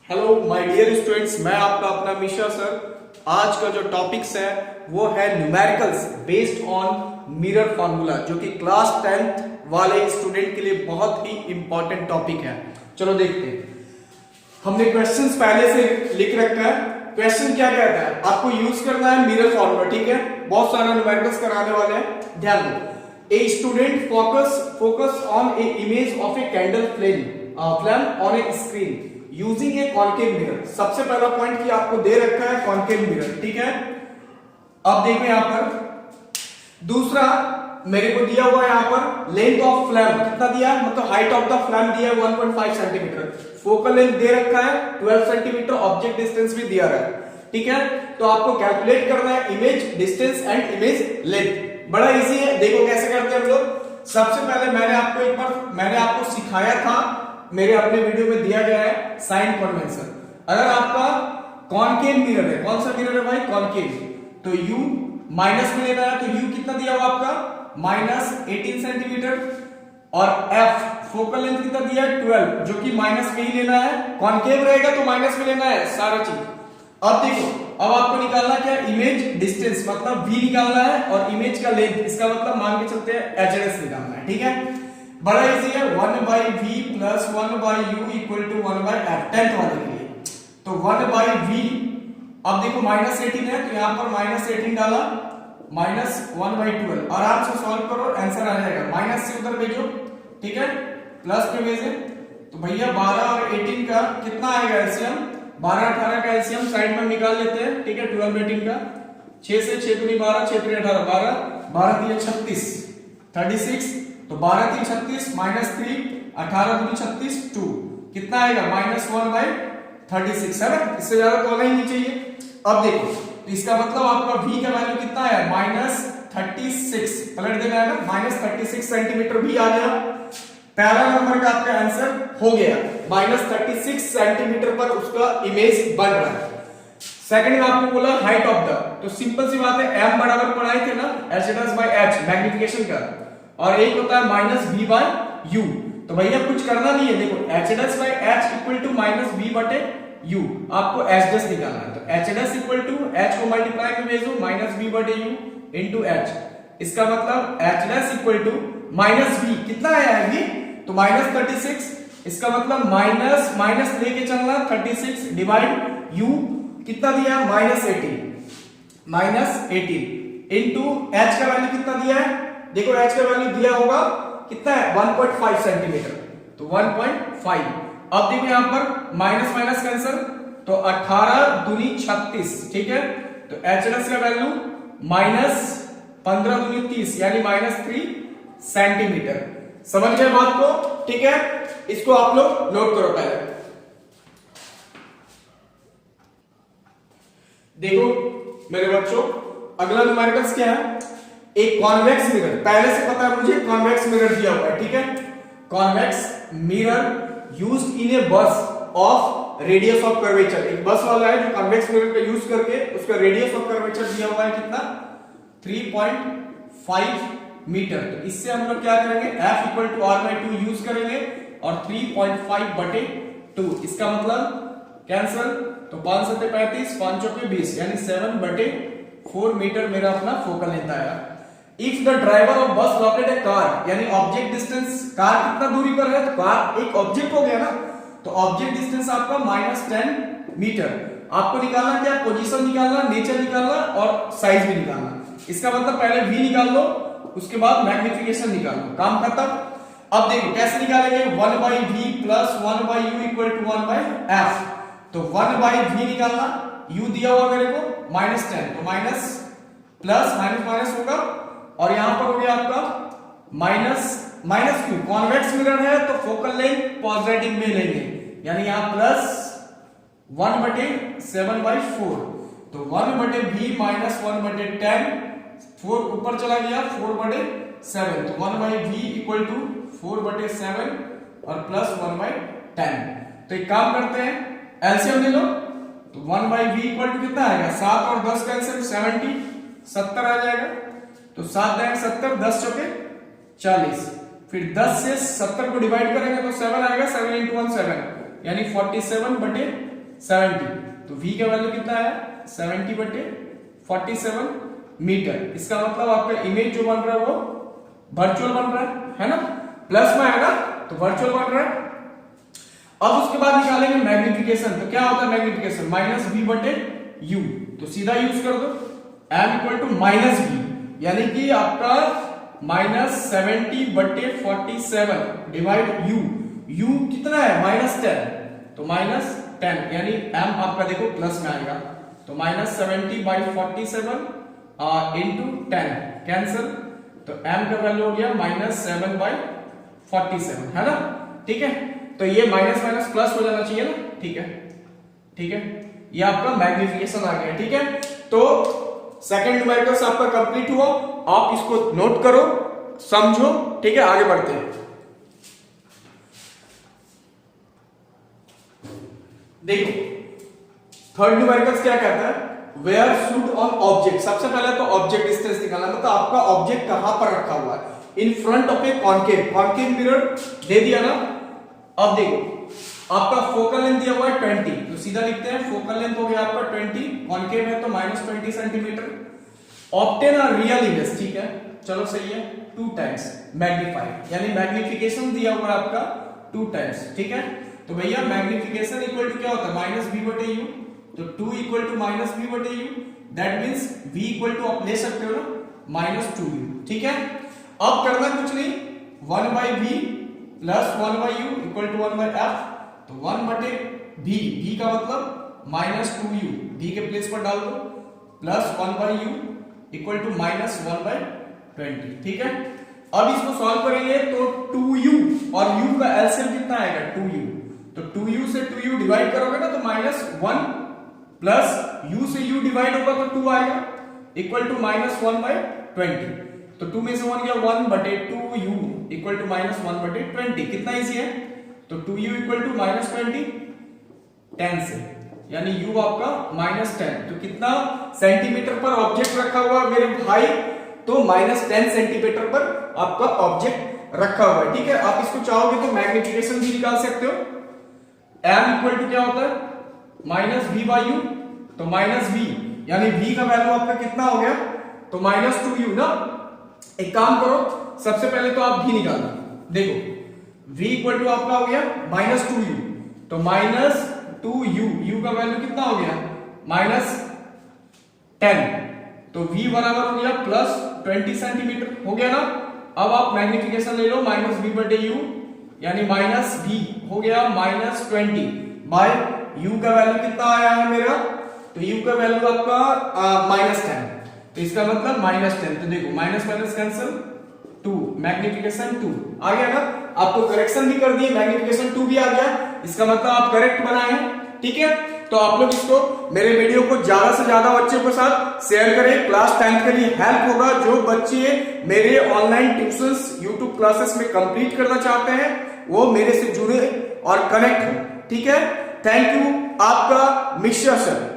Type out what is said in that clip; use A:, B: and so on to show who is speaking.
A: Hello my dear students, मैं आपका अपना मिश्रा सर। आज का जो टॉपिक्स है वो है numericals based on mirror formula, जो कि क्लास 10th वाले स्टूडेंट के लिए बहुत ही इंपॉर्टेंट टॉपिक है। चलो देखते हैं। हमने क्वेश्चंस पहले से लिख रखा है। क्वेश्चन क्या कहता है, आपको यूज करना है मिरर फार्मूला, ठीक है। बहुत सारा न्यूमेरिकल्स कराने वाले हैं, ध्यान दो। A student focus on A image of a candle flame on A screen using A concave mirror. सबसे पहला पॉइंट कि आपको दे रखा है कॉनकेव मिरर, ठीक है। अब देखो यहां पर दूसरा मेरे को दिया हुआ है, यहां पर लेंथ ऑफ फ्लेम कितना दिया है, मतलब हाइट ऑफ द फ्लेम दिया है 1.5 सेंटीमीटर, फोकल लेंथ दे रखा है 12 सेंटीमीटर, ऑब्जेक्ट डिस्टेंस भी दिया रहा है, ठीक है। तो आपको कैलकुलेट करना है image distance and image length. बड़ा इजी है, देखो कैसे करते हैं हम लोग। सबसे पहले मैंने आपको सिखाया था, मेरे अपने वीडियो में दिया गया है साइन कन्वेंशन। अगर आपका कॉनकेव मिरर है, कौन सा मिरर है भाई, कॉनकेव, तो u माइनस में लेना है। तो u कितना दिया हुआ आपका -18 सेंटीमीटर, और f फोकल लेंथ कितना दिया है 12, जो कि माइनस में ही लेना है। कॉनकेव रहेगा तो माइनस में लेना है सारा चीज। अब देखो, अब आपको निकालना क्या है, इमेज डिस्टेंस मतलब v निकालना है, और इमेज का लेंथ, इसका मतलब मान के चलते हैं एचएस निकालना है, ठीक है। बड़ा इजी है, 1/v plus 1/u equal to 1/f 10th वाले के लिए। तो 1/v, अब देखो -18 है तो यहां पर -18 डाला, -1/12, आराम से सॉल्व करो, आंसर आ जाएगा। माइनस से उधर भेजो, ठीक है, प्लस में भेजे तो भैया 12 और 18 का कितना आएगा एलसीएम, 12 18 का एलसीएम साइड में निकाल लेते हैं, ठीक है। 12 18 का 6 से 6 दूनी 12, 6 3 18, 12 3 36, 36, तो 12 3 36 -3, 18 दूनी 36, 2 कितना आएगा -1/36 है ना। इससे ज्यादा तो आना ही नहीं चाहिए। अब देखो, तो इसका मतलब आपका v का वैल्यू कितना है -36, पलट देना है ना, -36 सेंटीमीटर भी आ गया। पहला नंबर का आपका आंसर हो गया, -36 सेंटीमीटर पर उसका इमेज बन रहा है। सेकंड में आपको बोला हाइट ऑफ द, तो सिंपल सी बात है, m बराबर पढ़ाए थे ना h मैग्निफिकेशन का, और एक होता है -v/u। तो भैया कुछ करना नहीं है, देखो h इक्वल टू -v/u, आपको h निकालना है। तो h इक्वल टू h को मल्टीप्लाई में भेजो -v/u इनटू h, इसका मतलब h इक्वल टू -v कितना आया है v, तो -36, इसका मतलब माइनस लेके चलना, 36 डिवाइड u कितना दिया -18 इनटू h का वैल्यू कितना दिया है, देखो h का वैल्यू दिया होगा कितना है 1.5 सेंटीमीटर, तो 1.5। अब देखो यहां पर माइनस माइनस कैंसिल, तो 18 दूनी 36, ठीक है। तो h का वैल्यू -15 दूनी 30, यानी -3 सेंटीमीटर। समझ गए बात को, ठीक है। इसको आप लोग नोट करो पहले। देखो मेरे बच्चों, अगला न्यूमेरिकल्स क्या है, एक कॉन्वेक्स मिरर। पहले से पता है मुझे कॉन्वेक्स मिरर दिया हुआ है, ठीक है। कॉन्वेक्स मिरर यूज्ड इन ए बस ऑफ रेडियस ऑफ कर्वेचर। एक बस वाला है जो कॉन्वेक्स मिरर का यूज करके उसका रेडियस ऑफ कर्वेचर दिया हुआ है कितना, 3.5 मीटर। तो इससे हम लोग क्या करेंगे, f equal to r/2 use करेंगे, और 3.5/2, इसका मतलब कैंसल, तो 5 7 35, 5 चौके 20, यानी 7/4 मीटर मेरा अपना फोकल लेंथ आया। इफ द ड्राइवर ऑफ बस लॉकेट ए कार, यानी ऑब्जेक्ट डिस्टेंस, कार कितना दूरी पर है, तो कार एक ऑब्जेक्ट हो गया ना, तो ऑब्जेक्ट डिस्टेंस आपका -10 मीटर। आपको निकालना क्या, पोजीशन निकालना, नेचर निकालना, और साइज भी निकालना। इसका मतलब पहले v निकाल लो, उसके बाद मैग्निफिकेशन निकाल लो, काम खत्म। अब देखो कैसे निकालेंगे, 1/v plus 1/u equal to 1/f। तो 1/v निकालना, u दिया हुआ मेरे को -10, तो माइनस प्लस माइनस होगा, और यहां पर हो गया आपका माइनस क्यू, कॉन्वेक्स मिरर है तो फोकल लेंथ पॉजिटिव में लेंगे, यानी यहां प्लस 1/7/4, तो 1/v माइनस 1/10, 4 ऊपर चला गया 4/7, तो 1/v इक्वल टू 4/7 और प्लस 1/10। तो एक काम करते हैं, एलसीएम ले लो, तो 1/v इक्वल टू कितना आएगा, 7 और 10 का एलसीएम 70 आ जाएगा। तो 7 दाएं 70, 10 चौके 40, फिर 10 से 70 को डिवाइड करेंगे तो 7 आएगा, 7 × 1 7, यानी 47/10 70, तो v का वैल्यू कितना है 70/47 मीटर। इसका मतलब आपका इमेज जो बन रहा है वो वर्चुअल बन रहा है ना, प्लस में आएगा तो वर्चुअल बन रहा है। अब उसके बाद निकालेंगे मैग्निफिकेशन, तो क्या होता है मैग्निफिकेशन -v/u, तो सीधा यूज कर दो m = -v, यानी कि आपका -70/47 डिवाइड u कितना है -10, तो -10 यानी m आपका देखो प्लस में आएगा, तो -70/47 इंटू 10 कैंसिल, तो m का वैल्यू हो गया -7/47, है ना। ठीक है, तो ये माइनस माइनस प्लस हो जाना चाहिए ना। ठीक है, ये आपका मैग्निफिकेशन आ गया। ठीक है, तो सेकंड न्यूमेरिकल्स आपका कंप्लीट हुआ, आप इसको नोट करो, समझो। ठीक है, आगे बढ़ते हैं। देखो थर्ड न्यूमेरिकल्स क्या कहता है, वेयर शुड ऑन ऑब्जेक्ट। सबसे पहले तो ऑब्जेक्ट डिस्टेंस निकालना, मतलब आपका ऑब्जेक्ट कहां पर रखा हुआ है, in front of a concave mirror दे दिया ना। अब देखो आपका फोकल लेंथ दिया हुआ है 20, तो सीधा लिखते हैं फोकल लेंथ हो गया आपका 20, कॉन्केव है तो -20 centimetre. Obtain a real image, ठीक है चलो सही है, 2 टाइम्स मैग्नीफाई, यानी मैग्निफिकेशन दिया हुआ है आपका 2 टाइम्स। ठीक है, तो भैया मैग्निफिकेशन इक्वल टू क्या होता है -v/u, तो 2 = -v/u, that means v equal to आप ले सकते हो ना -2u। ठीक है, अब करना कुछ नहीं, 1/v plus 1/u equal to 1/f, तो 1/v, v का मतलब -2u, v के प्लेस पर डाल दो, प्लस 1/u इक्वल टू -1/20। ठीक है, अब इसको सॉल्व करेंगे तो 2u और u का एलसीएम कितना आएगा 2u, तो 2u से 2u डिवाइड करोगे ना तो -1 प्लस u से u डिवाइड होगा तो 2 आएगा इक्वल टू -1/20, तो 2 में से 1 गया 1/2u इक्वल टू -1/20। कितना इजी है, तो 2u इक्वल टू -20 10 से, यानी u आपका -10, तो कितना सेंटीमीटर पर ऑब्जेक्ट रखा हुआ है मेरे भाई, तो -10 सेंटीमीटर पर आपका ऑब्जेक्ट रखा हुआ है। ठीक है, आप इसको चाहोगे तो मैग्निफिकेशन भी निकाल सकते हो। m इक्वल टू क्या होता है -v/u, तो -v यानी v का वैल्यू आपका कितना हो गया, तो -2u ना। एक काम करो, सबसे पहले तो आप v निकालना, देखो v इक्वल टू आपका हो गया -2u, तो -2u, u का वैल्यू कितना हो गया -10, तो v बराबर हो गया +20 सेंटीमीटर, हो गया ना। अब आप मैग्निफिकेशन ले लो -v/u, यानी -v हो गया -20 बाय u का वैल्यू कितना आया है मेरा, तो u का वैल्यू आपका -10, तो इसका मतलब -10, तो देखो माइनस माइनस कैंसिल, 2 मैग्निफिकेशन 2 आ गया ना। आपको करेक्शन भी कर दिए, मैग्निफिकेशन 2 भी आ गया, इसका मतलब आप करेक्ट बनाए हैं। ठीक है, तो आप लोग इसको मेरे वीडियो को ज्यादा से ज्यादा बच्चों के साथ शेयर करें, क्लास 10 के लिए हेल्प होगा। जो बच्चे मेरे ऑनलाइन ट्यूशंस यूट्यूब क्लासेस में कंप्लीट करना चाहते हैं वो मेरे से जुड़े और कनेक्ट हो। ठीक है, थैंक यू आपका मिश्रा सर।